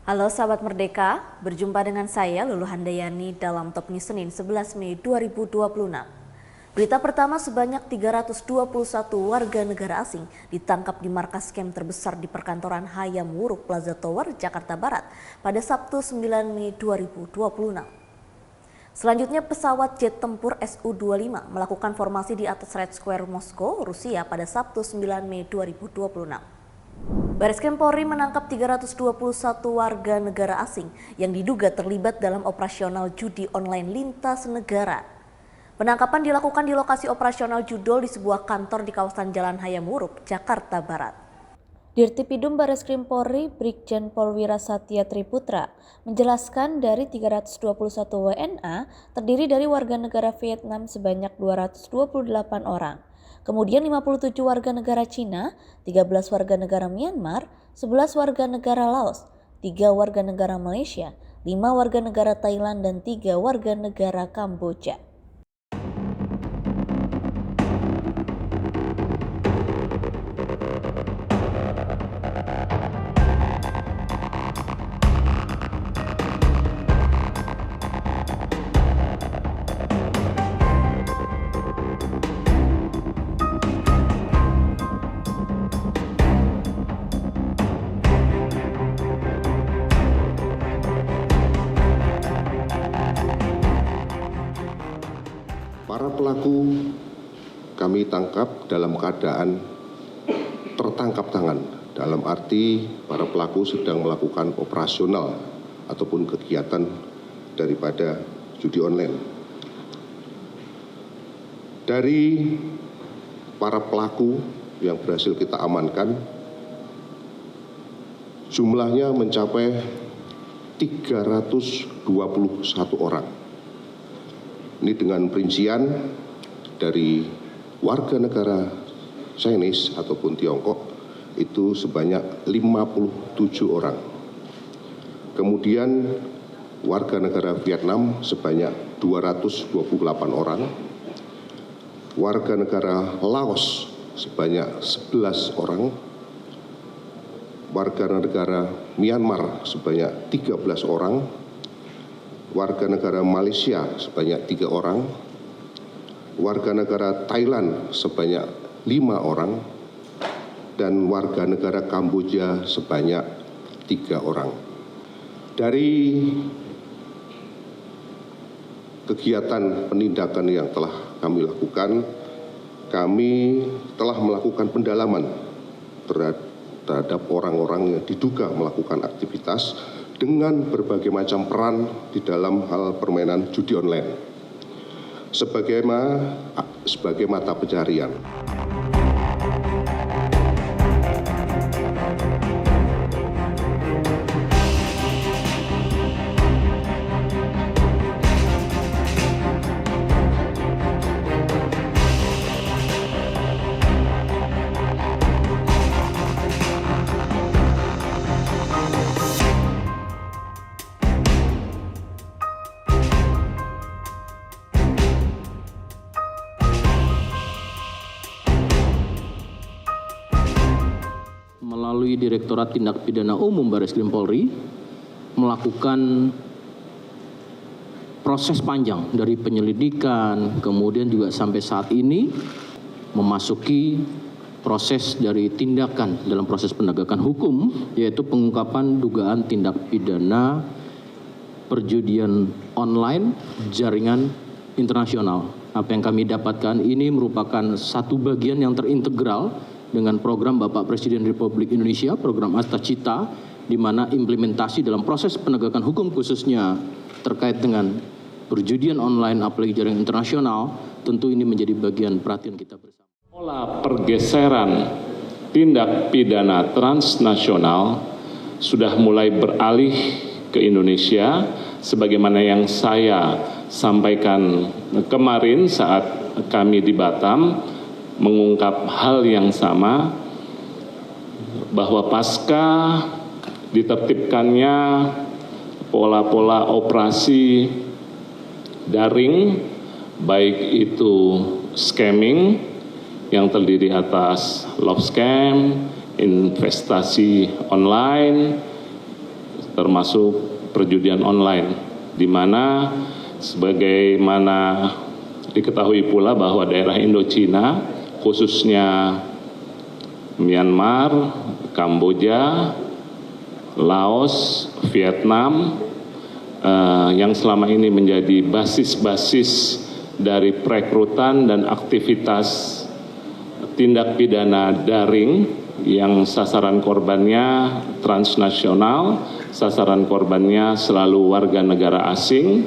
Halo sahabat Merdeka, berjumpa dengan saya Lulu Handayani dalam Top News Senin 11 Mei 2026. Berita pertama, sebanyak 321 warga negara asing ditangkap di markas camp terbesar di perkantoran Hayam Wuruk Plaza Tower, Jakarta Barat pada Sabtu 9 Mei 2026. Selanjutnya, pesawat jet tempur Su-25 melakukan formasi di atas Red Square Moskow, Rusia pada Sabtu 9 Mei 2026. Bareskrim Polri menangkap 321 warga negara asing yang diduga terlibat dalam operasional judi online lintas negara. Penangkapan dilakukan di lokasi operasional judol di sebuah kantor di kawasan Jalan Hayam Wuruk, Jakarta Barat. Dirtipidum Bareskrim Polri, Brigjen Polwira Satya Triputra, menjelaskan dari 321 WNA terdiri dari warga negara Vietnam sebanyak 228 orang. Kemudian 57 warga negara Cina, 13 warga negara Myanmar, 11 warga negara Laos, 3 warga negara Malaysia, 5 warga negara Thailand, dan 3 warga negara Kamboja. Para pelaku kami tangkap dalam keadaan tertangkap tangan, dalam arti para pelaku sedang melakukan operasional ataupun kegiatan daripada judi online. Dari para pelaku yang berhasil kita amankan, jumlahnya mencapai 321 orang. Ini dengan perincian dari warga negara Chinese ataupun Tiongkok itu sebanyak 57 orang. Kemudian warga negara Vietnam sebanyak 228 orang. Warga negara Laos sebanyak 11 orang. Warga negara Myanmar sebanyak 13 orang. Warga negara Malaysia sebanyak 3 orang, warga negara Thailand sebanyak 5 orang, dan warga negara Kamboja sebanyak 3 orang. Dari kegiatan penindakan yang telah kami lakukan, kami telah melakukan pendalaman terhadap orang-orang yang diduga melakukan aktivitas dengan berbagai macam peran di dalam hal permainan judi online sebagai mata pencarian. Melalui Direktorat Tindak Pidana Umum Bareskrim Polri melakukan proses panjang dari penyelidikan, kemudian juga sampai saat ini memasuki proses dari tindakan dalam proses penegakan hukum, yaitu pengungkapan dugaan tindak pidana perjudian online jaringan internasional. Apa yang kami dapatkan ini merupakan satu bagian yang terintegral dengan program Bapak Presiden Republik Indonesia, program Asta Cita, di mana implementasi dalam proses penegakan hukum khususnya terkait dengan perjudian online apalagi jaringan internasional, tentu ini menjadi bagian perhatian kita bersama. Pola pergeseran tindak pidana transnasional sudah mulai beralih ke Indonesia, sebagaimana yang saya sampaikan kemarin saat kami di Batam, mengungkap hal yang sama, bahwa pasca ditertibkannya pola-pola operasi daring, baik itu scamming yang terdiri atas love scam, investasi online, termasuk perjudian online, di mana sebagaimana diketahui pula bahwa daerah Indochina, khususnya Myanmar, Kamboja, Laos, Vietnam, yang selama ini menjadi basis-basis dari perekrutan dan aktivitas tindak pidana daring yang sasaran korbannya transnasional, sasaran korbannya selalu warga negara asing.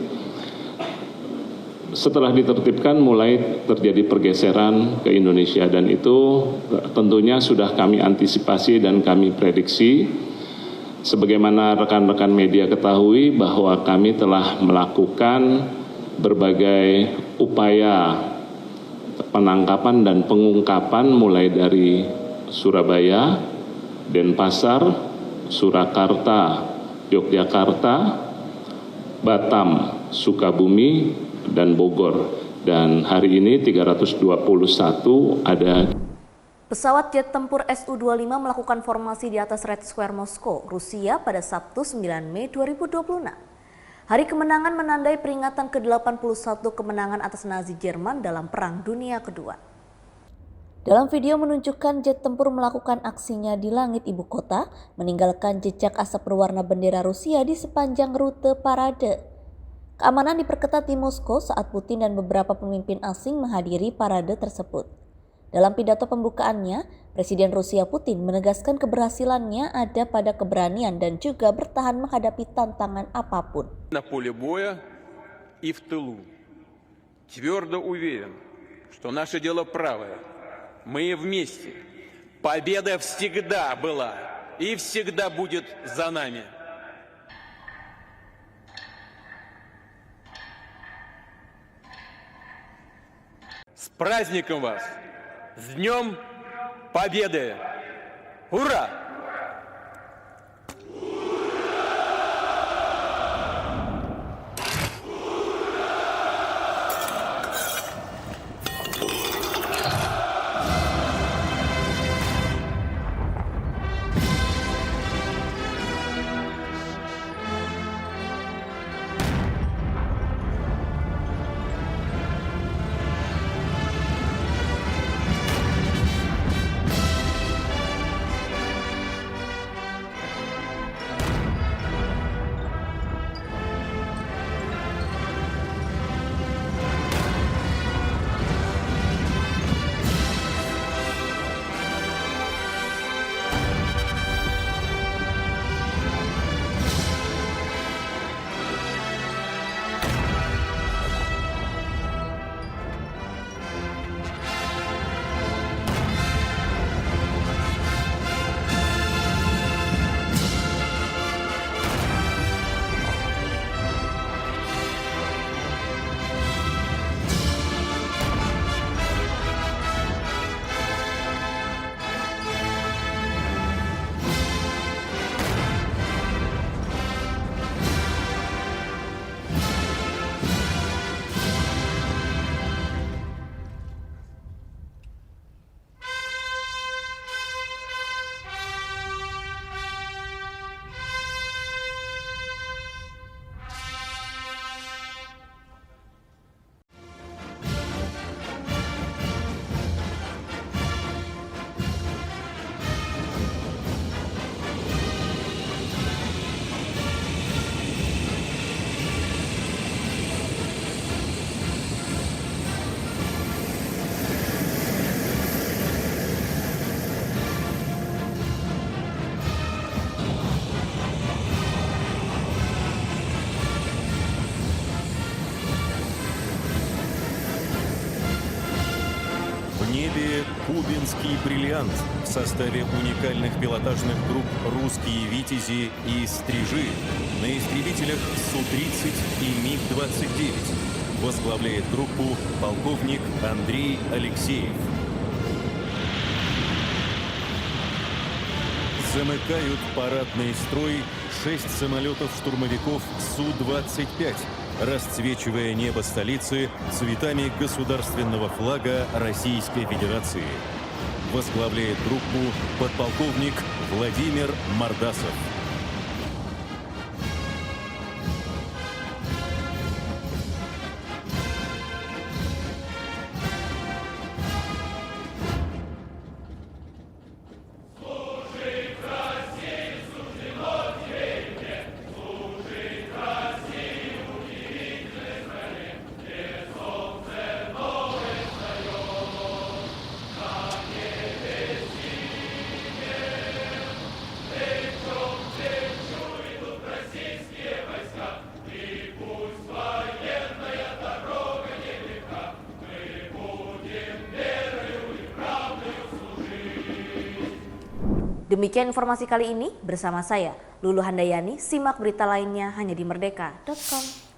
Setelah ditertibkan mulai terjadi pergeseran ke Indonesia, dan itu tentunya sudah kami antisipasi dan kami prediksi. Sebagaimana rekan-rekan media ketahui bahwa kami telah melakukan berbagai upaya penangkapan dan pengungkapan mulai dari Surabaya, Denpasar, Surakarta, Yogyakarta, Batam, Sukabumi, dan Bogor. Dan hari ini 321 ada. Pesawat jet tempur Su-25 melakukan formasi di atas Red Square Moskow, Rusia pada Sabtu 9 Mei 2026. Hari kemenangan menandai peringatan ke-81 kemenangan atas Nazi Jerman dalam Perang Dunia Kedua. Dalam video menunjukkan jet tempur melakukan aksinya di langit ibu kota, meninggalkan jejak asap berwarna bendera Rusia di sepanjang rute parade. Keamanan diperketat di Moskow saat Putin dan beberapa pemimpin asing menghadiri parade tersebut. Dalam pidato pembukaannya, Presiden Rusia Putin menegaskan keberhasilannya ada pada keberanian dan juga bertahan menghadapi tantangan apapun. На поле боя и в тылу. Твердо уверен, что наше дело правое. Мы вместе. Победа всегда была и всегда будет за нами. С праздником вас! С Днем Победы! Ура! В небе кубинский бриллиант в составе уникальных пилотажных групп «Русские витязи» и «Стрижи» на истребителях Су-30 и МиГ-29 возглавляет группу полковник Андрей Алексеев. Замыкают парадный строй 6 самолетов-штурмовиков Су-25, расцвечивая небо столицы цветами государственного флага Российской Федерации. Возглавляет группу подполковник Владимир Мордасов. Demikian informasi kali ini bersama saya, Lulu Handayani. Simak berita lainnya hanya di merdeka.com.